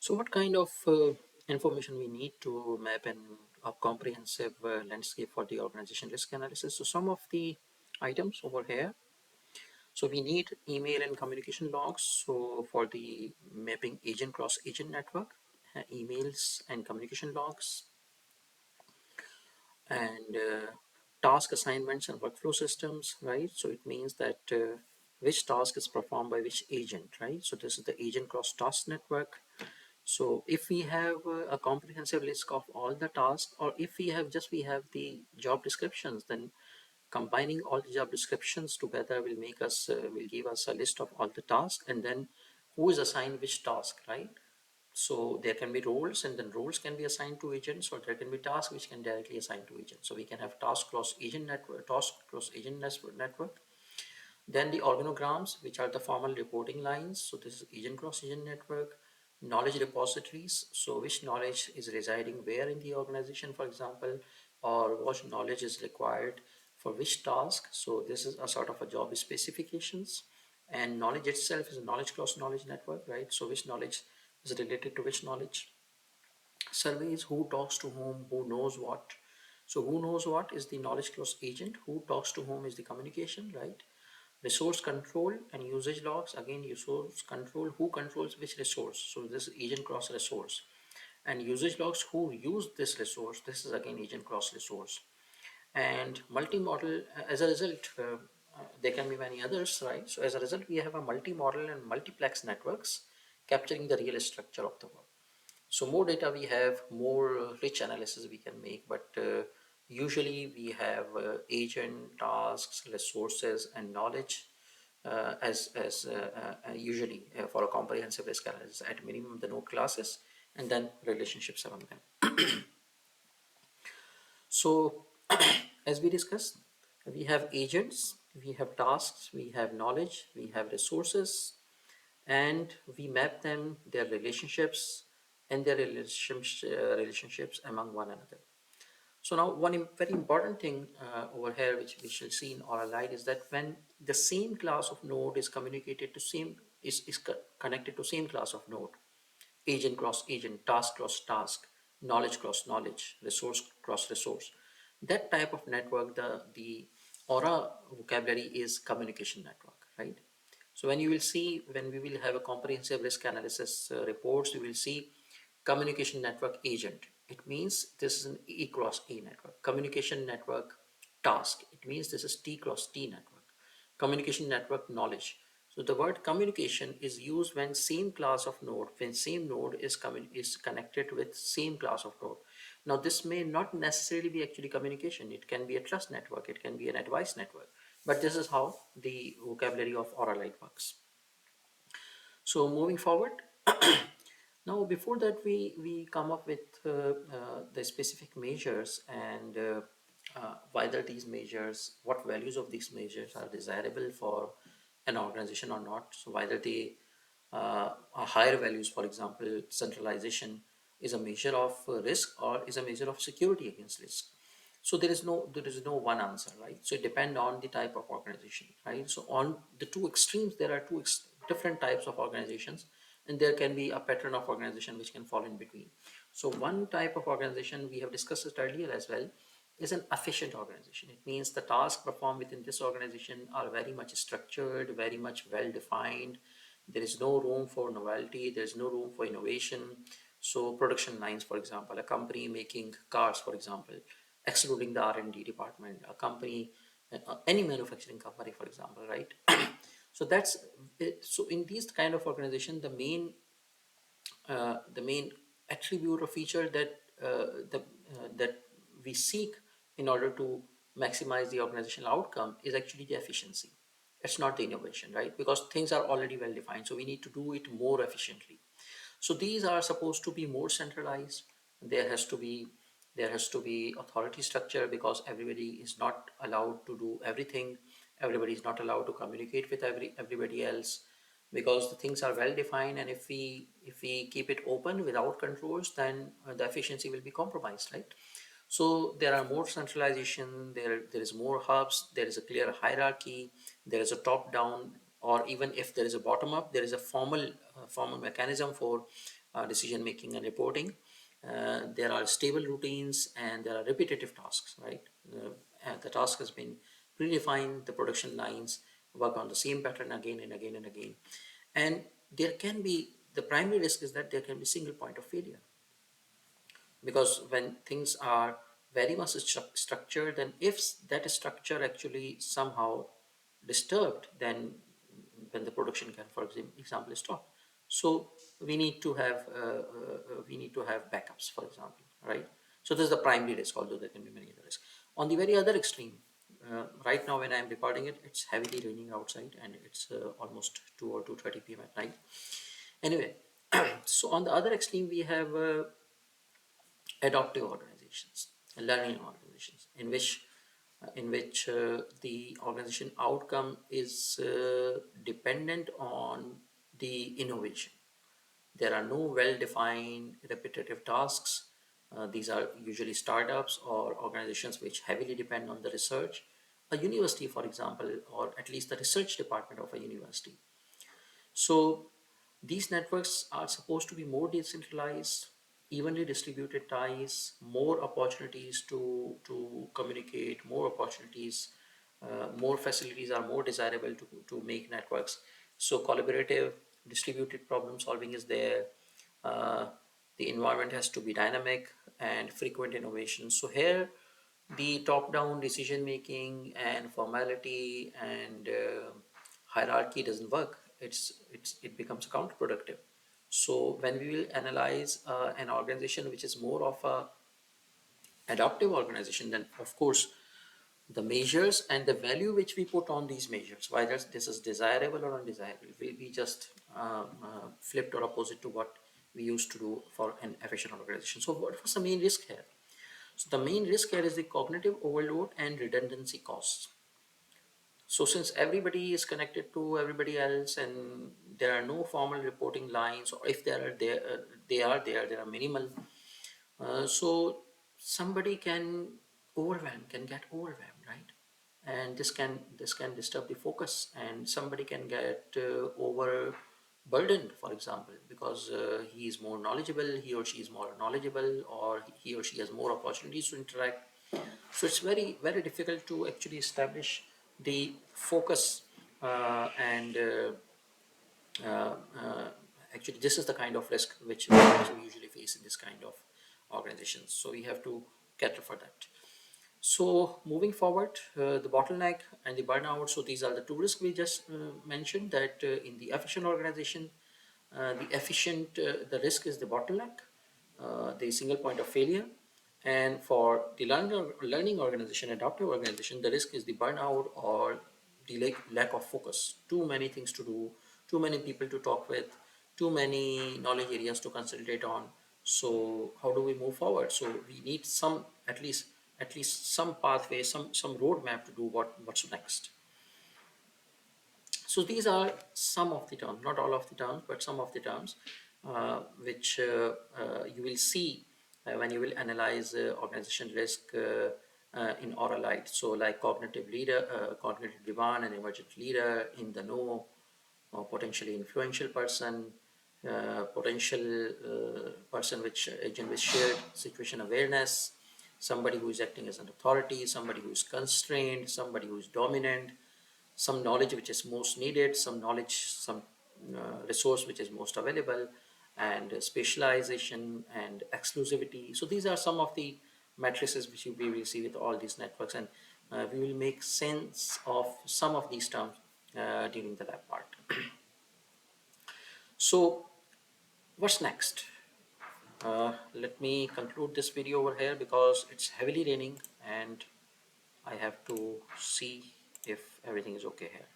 So what kind of information we need to map a comprehensive landscape for the organization risk analysis? So some of the items over here. So we need email and communication logs. So for the mapping agent cross agent network, emails and communication logs, and task assignments and workflow systems, right? So it means that which task is performed by which agent, right? So this is the agent cross task network. So if we have a comprehensive list of all the tasks, or if we have the job descriptions, then combining all the job descriptions together will give us a list of all the tasks, and then who is assigned which task, right? So there can be roles, and then roles can be assigned to agents, or there can be tasks which can directly assign to agents. So we can have task cross agent network, task cross agent network. Then the organograms, which are the formal reporting lines. So this is agent cross agent network. Knowledge repositories. So which knowledge is residing where in the organization, for example, or what knowledge is required for which task. So this is a sort of a job specifications. And knowledge itself is a knowledge cross knowledge network, right? So which knowledge is related to which knowledge. Surveys, who talks to whom, who knows what. So who knows what is the knowledge cross agent, who talks to whom is the communication, right? Resource control and usage logs, again resource control, who controls which resource, so this is agent cross resource. And usage logs, who use this resource, this is again agent cross resource. And multi-model, as a result, there can be many others, right? So as a result, we have a multi-model and multiplex networks capturing the real structure of the work. So more data we have, more rich analysis we can make, but usually we have agent, tasks, resources, and knowledge as usually for a comprehensive risk analysis, at minimum the node classes, and then relationships among them. So as we discussed, we have agents, we have tasks, we have knowledge, we have resources, and we map them, their relationships, and their relationships among one another. So now one very important thing over here, which we shall see in ORA Lite, is that when the same class of node is communicated to same is connected to same class of node, agent cross agent, task cross task, knowledge cross knowledge, resource cross resource, that type of network, the ORA vocabulary is communication network, right? So when you will see, when we will have a comprehensive risk analysis reports, you will see communication network agent. It means this is an E cross E network. Communication network task. It means this is T cross T network. Communication network knowledge. So the word communication is used when same class of node, when same node is connected with same class of node. Now this may not necessarily be actually communication. It can be a trust network. It can be an advice network. But this is how the vocabulary of ORA Lite works. So moving forward, now before that we come up with the specific measures, and whether these measures, what values of these measures are desirable for an organization or not. So whether they are higher values, for example, centralization is a measure of risk or is a measure of security against risk. So there is no one answer, right? So it depends on the type of organization, right? So on the two extremes, there are different types of organizations, and there can be a pattern of organization which can fall in between. So one type of organization, we have discussed it earlier as well, is an efficient organization. It means the tasks performed within this organization are very much structured, very much well defined. There is no room for novelty, there is no room for innovation. So production lines, for example, a company making cars, for example, excluding the R&D department, a company, any manufacturing company, for example, right? So that's it. So in these kind of organization, the main attribute or feature that we seek in order to maximize the organizational outcome is actually the efficiency. It's not the innovation, right? Because things are already well defined, so we need to do it more efficiently. So these are supposed to be more centralized. There has to be authority structure, because everybody is not allowed to do everything. Everybody is not allowed to communicate with everybody else, because the things are well defined, and if we keep it open without controls, then the efficiency will be compromised, right? So there are more centralization, there is more hubs, there is a clear hierarchy, there is a top down or even if there is a bottom up, there is a formal mechanism for decision making and reporting. There are stable routines and there are repetitive tasks, right? And the task has been predefined, the production lines work on the same pattern again and again and again. And there can be, the primary risk is that there can be single point of failure, because when things are very much structured, then if that structure actually somehow disturbed, then when the production can, for example, stop. So we need to have backups, for example, right? So this is the primary risk, although there can be many other risks. On the very other extreme, right now when I am recording it, it's heavily raining outside and it's almost 2 or 2:30 p.m. at night. Anyway, so on the other extreme we have adoptive organizations, learning organizations, in which the organization outcome is dependent on the innovation. There are no well-defined repetitive tasks. These are usually startups or organizations which heavily depend on the research. A university, for example, or at least the research department of a university. So these networks are supposed to be more decentralized, evenly distributed ties, more opportunities to communicate, more opportunities, more facilities are more desirable to make networks. So collaborative, distributed problem solving is there. Uh, the environment has to be dynamic and frequent innovation. So here the top-down decision making and formality and hierarchy doesn't work. It becomes counterproductive. So when we will analyze an organization which is more of a adaptive organization, then of course the measures and the value which we put on these measures, whether this is desirable or undesirable, we just flipped or opposite to what we used to do for an efficient organization. So what was the main risk here? So the main risk here is the cognitive overload and redundancy costs. So since everybody is connected to everybody else and there are no formal reporting lines, or if there are there, there are minimal. So somebody can get overwhelmed, right? And this can disturb the focus, and somebody can get overburdened, for example, because he is more knowledgeable, he or she is more knowledgeable, or he or she has more opportunities to interact. So it's very very difficult to actually establish the focus and uh, uh, actually this is the kind of risk which we usually face in this kind of organizations. So we have to cater for that. So moving forward, the bottleneck and the burnout. So these are the two risks we just mentioned. That in the efficient organization, the risk is the bottleneck, the single point of failure, and for the learning organization, adaptive organization, the risk is the burnout or the lack of focus. Too many things to do, too many people to talk with, too many knowledge areas to concentrate on. So how do we move forward? So we need some, at least some pathway, some roadmap to do what's next. So these are some of the terms, not all of the terms, but some of the terms which you will see when you will analyze organization risk in ORA Lite. So like cognitive demand and emergent leader, in the know, potentially influential person, potential person which agent with shared situation awareness, somebody who is acting as an authority, somebody who is constrained, somebody who is dominant, some knowledge which is most needed, some resource which is most available, and specialization and exclusivity. So these are some of the matrices which we will see with all these networks, and we will make sense of some of these terms during the lab part. So what's next? Let me conclude this video over here because it's heavily raining and I have to see if everything is okay here.